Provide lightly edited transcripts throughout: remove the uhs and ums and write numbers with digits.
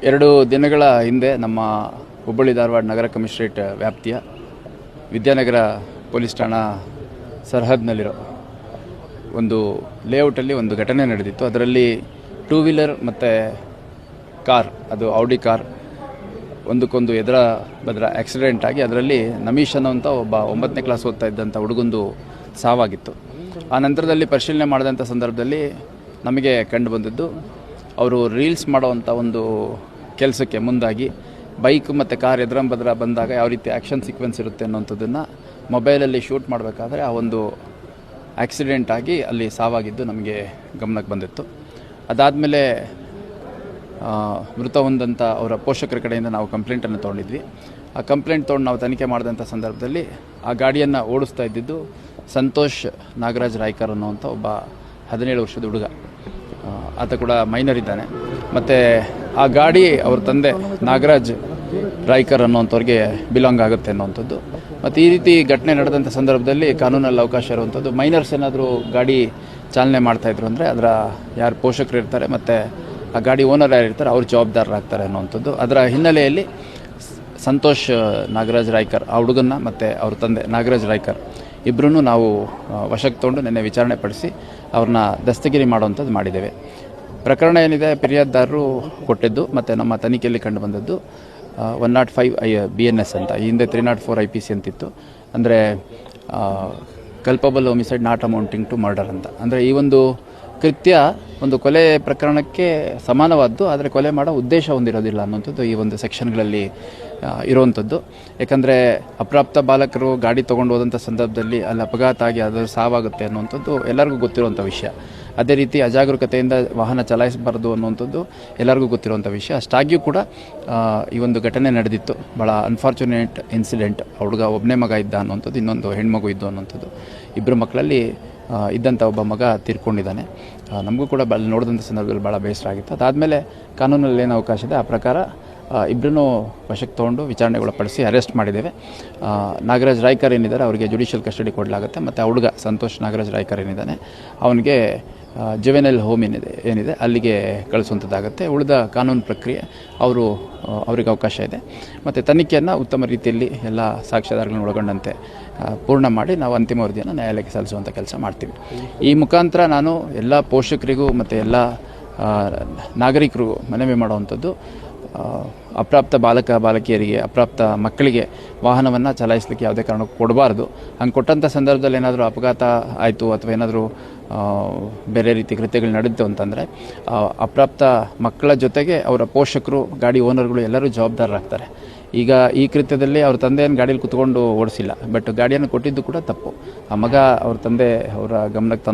2 ದಿನಗಳ ಹಿಂದೆ ನಮ್ಮ ಹುಬ್ಬಳ್ಳಿ ಧಾರವಾಡ ನಗರ ಕಮಿಷನರೇಟ್ ವ್ಯಾಪ್ತಿಯ ವಿದ್ಯಾನಗರ ಪೊಲೀಸ್ ಠಾಣಾ ಸರ್ಹದ್ನಲ್ಲಿರೋ ಒಂದು ಲೇಔಟಲ್ಲಿ ಒಂದು ಘಟನೆ ನಡೆದಿತ್ತು. ಅದರಲ್ಲಿ 2 ವೀಲರ್ ಮತ್ತು ಕಾರ್, ಅದು ಔಡಿ ಕಾರ್ ಒಂದಕ್ಕೊಂದು ಎದುರ ಬದರ ಆಕ್ಸಿಡೆಂಟ್ ಆಗಿ ಅದರಲ್ಲಿ ನಮೀಶ್ ಅನ್ನೋಂಥ ಒಬ್ಬ 9ನೇ ಕ್ಲಾಸ್ ಓದ್ತಾ ಇದ್ದಂಥ ಹುಡುಗಂದು ಸಾವಾಗಿತ್ತು. ಆ ನಂತರದಲ್ಲಿ ಪರಿಶೀಲನೆ ಮಾಡಿದಂಥ ಸಂದರ್ಭದಲ್ಲಿ ನಮಗೆ ಕಂಡು ಬಂದದ್ದು, ಅವರು ರೀಲ್ಸ್ ಮಾಡೋವಂಥ ಒಂದು ಕೆಲಸಕ್ಕೆ ಮುಂದಾಗಿ ಬೈಕ್ ಮತ್ತು ಕಾರ್ ಎದುರಂಬದ್ರ ಬಂದಾಗ ಯಾವ ರೀತಿ ಆ್ಯಕ್ಷನ್ ಸೀಕ್ವೆನ್ಸ್ ಇರುತ್ತೆ ಅನ್ನೋಂಥದ್ದನ್ನು ಮೊಬೈಲಲ್ಲಿ ಶೂಟ್ ಮಾಡಬೇಕಾದ್ರೆ ಆ ಒಂದು ಆಕ್ಸಿಡೆಂಟ್ ಆಗಿ ಅಲ್ಲಿ ಸಾವಾಗಿದ್ದು ನಮಗೆ ಗಮನಕ್ಕೆ ಬಂದಿತ್ತು. ಅದಾದಮೇಲೆ ಮೃತ ಹೊಂದಂಥ ಅವರ ಪೋಷಕರ ಕಡೆಯಿಂದ ನಾವು ಕಂಪ್ಲೇಂಟನ್ನು ತೊಗೊಂಡಿದ್ವಿ. ಆ ಕಂಪ್ಲೇಂಟ್ ತೊಗೊಂಡು ನಾವು ತನಿಖೆ ಮಾಡಿದಂಥ ಸಂದರ್ಭದಲ್ಲಿ ಆ ಗಾಡಿಯನ್ನು ಓಡಿಸ್ತಾ ಇದ್ದಿದ್ದು ಸಂತೋಷ್ ನಾಗರಾಜ್ ರಾಯ್ಕರ್ ಅನ್ನುವಂಥ ಒಬ್ಬ 17 ವರ್ಷದ ಹುಡುಗ. ಆತ ಕೂಡ ಮೈನರ್ ಇದ್ದಾನೆ. ಮತ್ತು ಆ ಗಾಡಿ ಅವ್ರ ತಂದೆ ನಾಗರಾಜ್ ರಾಯ್ಕರ್ ಅನ್ನೋಂಥವ್ರಿಗೆ ಬಿಲಾಂಗ್ ಆಗುತ್ತೆ ಅನ್ನೋವಂಥದ್ದು. ಮತ್ತು ಈ ರೀತಿ ಘಟನೆ ನಡೆದಂಥ ಸಂದರ್ಭದಲ್ಲಿ ಕಾನೂನಲ್ಲಿ ಅವಕಾಶ ಇರುವಂಥದ್ದು, ಮೈನರ್ಸ್ ಏನಾದರೂ ಗಾಡಿ ಚಾಲನೆ ಮಾಡ್ತಾಯಿದ್ರು ಅಂದರೆ ಅದರ ಯಾರು ಪೋಷಕರು ಇರ್ತಾರೆ ಮತ್ತು ಆ ಗಾಡಿ ಓನರ್ ಯಾರು ಇರ್ತಾರೆ ಅವ್ರು ಜವಾಬ್ದಾರರಾಗ್ತಾರೆ ಅನ್ನೋವಂಥದ್ದು. ಅದರ ಹಿನ್ನೆಲೆಯಲ್ಲಿ ಸಂತೋಷ್ ನಾಗರಾಜ್ ರಾಯ್ಕರ್ ಆ ಹುಡುಗನ್ನ ಮತ್ತು ಅವ್ರ ತಂದೆ ನಾಗರಾಜ್ ರಾಯ್ಕರ್ ಇಬ್ಬರೂ ನಾವು ವಶಕ್ಕೆ ತೊಗೊಂಡು ನಿನ್ನೆ ವಿಚಾರಣೆ ಪಡಿಸಿ ಅವ್ರನ್ನ ದಸ್ತಗಿರಿ ಮಾಡುವಂಥದ್ದು ಮಾಡಿದ್ದೇವೆ. ಪ್ರಕರಣ ಏನಿದೆ ಫಿರ್ಯಾದಿದಾರರು ಕೊಟ್ಟಿದ್ದು ಮತ್ತು ನಮ್ಮ ತನಿಖೆಯಲ್ಲಿ ಕಂಡು ಬಂದದ್ದು 105 BNS ಅಂತ, ಈ ಹಿಂದೆ 304 IPC ಅಂತಿತ್ತು. ಅಂದರೆ culpable homicide not amounting to murder ಅಂತ. ಅಂದರೆ ಈ ಒಂದು ಕೃತ್ಯ ಒಂದು ಕೊಲೆ ಪ್ರಕರಣಕ್ಕೆ ಸಮಾನವಾದ್ದು, ಆದರೆ ಕೊಲೆ ಮಾಡೋ ಉದ್ದೇಶ ಹೊಂದಿರೋದಿಲ್ಲ ಅನ್ನೋಂಥದ್ದು ಈ ಒಂದು ಸೆಕ್ಷನ್ಗಳಲ್ಲಿ ಇರುವಂಥದ್ದು. ಯಾಕಂದರೆ ಅಪ್ರಾಪ್ತ ಬಾಲಕರು ಗಾಡಿ ತೊಗೊಂಡು ಹೋದಂಥ ಸಂದರ್ಭದಲ್ಲಿ ಅಲ್ಲಿ ಅಪಘಾತ ಆಗಿ ಅದು ಸಾವಾಗುತ್ತೆ ಅನ್ನುವಂಥದ್ದು ಎಲ್ಲರಿಗೂ ಗೊತ್ತಿರುವಂಥ ವಿಷಯ. ಅದೇ ರೀತಿ ಅಜಾಗರೂಕತೆಯಿಂದ ವಾಹನ ಚಲಾಯಿಸಬಾರ್ದು ಅನ್ನುವಂಥದ್ದು ಎಲ್ಲರಿಗೂ ಗೊತ್ತಿರುವಂಥ ವಿಷಯ. ಅಷ್ಟಾಗಿಯೂ ಕೂಡ ಈ ಒಂದು ಘಟನೆ ನಡೆದಿತ್ತು. ಭಾಳ ಅನ್ಫಾರ್ಚುನೇಟ್ ಇನ್ಸಿಡೆಂಟ್. ಹುಡುಗ ಒಬ್ಬನೇ ಮಗ ಇದ್ದ ಅನ್ನುವಂಥದ್ದು, ಇನ್ನೊಂದು ಹೆಣ್ಮಗು ಇದ್ದು ಅನ್ನುವಂಥದ್ದು. ಇಬ್ಬರು ಮಕ್ಕಳಲ್ಲಿ ಇದ್ದಂಥ ಒಬ್ಬ ಮಗ ತೀರ್ಕೊಂಡಿದ್ದಾನೆ. ನಮಗೂ ಕೂಡ ನೋಡಿದಂಥ ಸಂದರ್ಭದಲ್ಲಿ ಭಾಳ ಬೇಸರ ಆಗಿತ್ತು. ಅದಾದಮೇಲೆ ಕಾನೂನಲ್ಲಿ ಏನು ಅವಕಾಶ ಇದೆ ಆ ಪ್ರಕಾರ ಇಬ್ಬರೂ ವಶಕ್ಕೆ ತೊಗೊಂಡು ವಿಚಾರಣೆಗೊಳಪಡಿಸಿ ಅರೆಸ್ಟ್ ಮಾಡಿದ್ದೇವೆ. ನಾಗರಾಜ್ ರಾಯ್ಕರ್ ಏನಿದ್ದಾರೆ ಅವರಿಗೆ ಜುಡಿಷಿಯಲ್ ಕಸ್ಟಡಿ ಕೊಡಲಾಗುತ್ತೆ. ಮತ್ತು ಆ ಹುಡುಗ ಸಂತೋಷ್ ನಾಗರಾಜ್ ರಾಯ್ಕರ್ ಏನಿದ್ದಾನೆ ಅವನಿಗೆ ಜುವೆನೈಲ್ ಹೋಮ್ ಏನಿದೆ ಅಲ್ಲಿಗೆ ಕಳಿಸುವಂಥದ್ದಾಗುತ್ತೆ. ಉಳಿದ ಕಾನೂನು ಪ್ರಕ್ರಿಯೆ ಅವ್ರಿಗೆ ಅವಕಾಶ ಇದೆ. ಮತ್ತು ತನಿಖೆಯನ್ನು ಉತ್ತಮ ರೀತಿಯಲ್ಲಿ ಎಲ್ಲ ಸಾಕ್ಷ್ಯಾಧಾರಗಳನ್ನು ಒಳಗೊಂಡಂತೆ ಪೂರ್ಣ ಮಾಡಿ ನಾವು ಅಂತಿಮ ವರದಿಯನ್ನು ನ್ಯಾಯಾಲಯಕ್ಕೆ ಸಲ್ಲಿಸುವಂಥ ಕೆಲಸ ಮಾಡ್ತೀವಿ. ಈ ಮುಖಾಂತರ ನಾನು ಎಲ್ಲ ಪೋಷಕರಿಗೂ ಮತ್ತು ಎಲ್ಲ ನಾಗರಿಕರಿಗೂ ಮನವಿ ಮಾಡುವಂಥದ್ದು, ಅಪ್ರಾಪ್ತ ಬಾಲಕಿಯರಿಗೆ, ಅಪ್ರಾಪ್ತ ಮಕ್ಕಳಿಗೆ ವಾಹನವನ್ನು ಚಲಾಯಿಸಲಿಕ್ಕೆ ಯಾವುದೇ ಕಾರಣಕ್ಕೂ ಕೊಡಬಾರ್ದು. ಹಂಗೆ ಕೊಟ್ಟಂಥ ಸಂದರ್ಭದಲ್ಲಿ ಏನಾದರೂ ಅಪಘಾತ ಆಯಿತು ಅಥವಾ ಏನಾದರೂ ಬೇರೆ ರೀತಿ ಕೃತ್ಯಗಳು ನಡೆದಿತ್ತು ಅಂತಂದರೆ ಅಪ್ರಾಪ್ತ ಮಕ್ಕಳ ಜೊತೆಗೆ ಅವರ ಪೋಷಕರು, ಗಾಡಿ ಓನರ್ಗಳು ಎಲ್ಲರೂ ಜವಾಬ್ದಾರರಾಗ್ತಾರೆ. ಈಗ ಈ ಕೃತ್ಯದಲ್ಲಿ ಅವ್ರ ತಂದೆಯನ್ನು ಗಾಡಿಯಲ್ಲಿ ಕುತ್ಕೊಂಡು ಓಡಿಸಿಲ್ಲ, ಬಟ್ ಗಾಡಿಯನ್ನು ಕೊಟ್ಟಿದ್ದು ಕೂಡ ತಪ್ಪು. ಆ ಮಗ ಅವ್ರ ತಂದೆ ಅವರ ಗಮನಕ್ಕೆ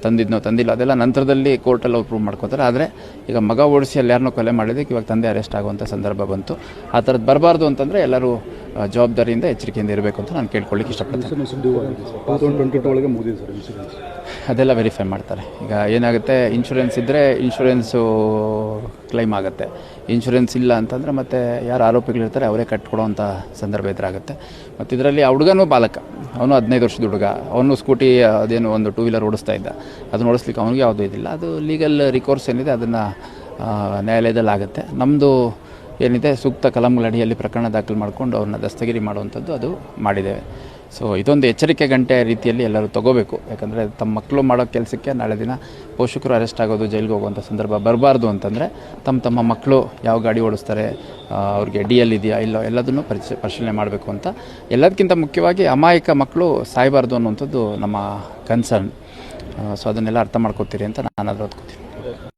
ತಂದಿದ್ನೋ ತಂದಿಲ್ಲ ಅದೆಲ್ಲ ನಂತರದಲ್ಲಿ ಕೋರ್ಟಲ್ಲಿ ಅವ್ರು ಪ್ರೂವ್ ಮಾಡ್ಕೋತಾರೆ. ಆದರೆ ಈಗ ಮಗ ಓಡಿಸಿ ಅಲ್ಲಿ ಯಾರನ್ನೋ ಕೊಲೆ ಮಾಡಿದ್ದಕ್ಕೆ ಇವಾಗ ತಂದೆ ಅರೆಸ್ಟ್ ಆಗುವಂಥ ಸಂದರ್ಭ ಬಂತು. ಆ ಥರದ್ದು ಬರಬಾರ್ದು ಅಂತಂದರೆ ಎಲ್ಲರೂ ಜವಾಬ್ದಾರಿಯಿಂದ ಎಚ್ಚರಿಕೆಯಿಂದ ಇರಬೇಕು ಅಂತ ನಾನು ಕೇಳ್ಕೊಳ್ಳಿಕ್ಕೆ ಇಷ್ಟಪಡ್ತೀನಿ. ಅದೆಲ್ಲ ವೆರಿಫೈ ಮಾಡ್ತಾರೆ. ಈಗ ಏನಾಗುತ್ತೆ, ಇನ್ಶೂರೆನ್ಸ್ ಇದ್ದರೆ ಇನ್ಶೂರೆನ್ಸು ಕ್ಲೈಮ್ ಆಗುತ್ತೆ. ಇನ್ಶೂರೆನ್ಸ್ ಇಲ್ಲ ಅಂತಂದರೆ ಮತ್ತೆ ಯಾರು ಆರೋಪಿಗಳಿರ್ತಾರೆ ಅವರೇ ಕಟ್ಕೊಡೋವಂಥ ಸಂದರ್ಭ ಎದುರಾಗುತ್ತೆ. ಮತ್ತು ಇದರಲ್ಲಿ ಆ ಹುಡುಗನೂ ಬಾಲಕ, ಅವನು 15 ವರ್ಷದ ಹುಡುಗ. ಅವನು ಸ್ಕೂಟಿ ಅದೇನು ಒಂದು 2 ವೀಲರ್ ಓಡಿಸ್ತಾ ಇದ್ದ. ಅದನ್ನು ಓಡಿಸ್ಲಿಕ್ಕೆ ಅವನಿಗೆ ಯಾವುದೂ ಇದಿಲ್ಲ. ಅದು ಲೀಗಲ್ ರಿಕೋರ್ಸ್ ಏನಿದೆ ಅದನ್ನು ನ್ಯಾಯಾಲಯದಲ್ಲಿ ಆಗುತ್ತೆ. ನಮ್ಮದು ಏನಿದೆ ಸೂಕ್ತ ಕಲಂಗಳಡಿಯಲ್ಲಿ ಪ್ರಕರಣ ದಾಖಲು ಮಾಡಿಕೊಂಡು ಅವ್ರನ್ನ ದಸ್ತಗಿರಿ ಮಾಡುವಂಥದ್ದು ಅದು ಮಾಡಿದ್ದೇವೆ. ಸೊ ಇದೊಂದು ಎಚ್ಚರಿಕೆ ಗಂಟೆ ರೀತಿಯಲ್ಲಿ ಎಲ್ಲರೂ ತಗೋಬೇಕು. ಯಾಕಂದರೆ ತಮ್ಮ ಮಕ್ಕಳು ಮಾಡೋ ಕೆಲಸಕ್ಕೆ ನಾಳೆ ದಿನ ಪೋಷಕರು ಅರೆಸ್ಟ್ ಆಗೋದು, ಜೈಲಿಗೆ ಹೋಗುವಂಥ ಸಂದರ್ಭ ಬರಬಾರ್ದು ಅಂತಂದರೆ ತಮ್ಮ ಮಕ್ಕಳು ಯಾವ ಗಾಡಿ ಓಡಿಸ್ತಾರೆ, ಅವ್ರಿಗೆ DL ಇದೆಯಾ ಇಲ್ಲೋ ಎಲ್ಲದನ್ನು ಪರಿಶೀಲನೆ ಮಾಡಬೇಕು ಅಂತ. ಎಲ್ಲದಕ್ಕಿಂತ ಮುಖ್ಯವಾಗಿ ಅಮಾಯಕ ಮಕ್ಕಳು ಸಾಯಬಾರ್ದು ಅನ್ನುವಂಥದ್ದು ನಮ್ಮ ಕನ್ಸರ್ನ್. ಸೊ ಅದನ್ನೆಲ್ಲ ಅರ್ಥ ಮಾಡ್ಕೋತೀರಿ ಅಂತ ನಾನು ಅದರ ಓದ್ಕೋತೀನಿ.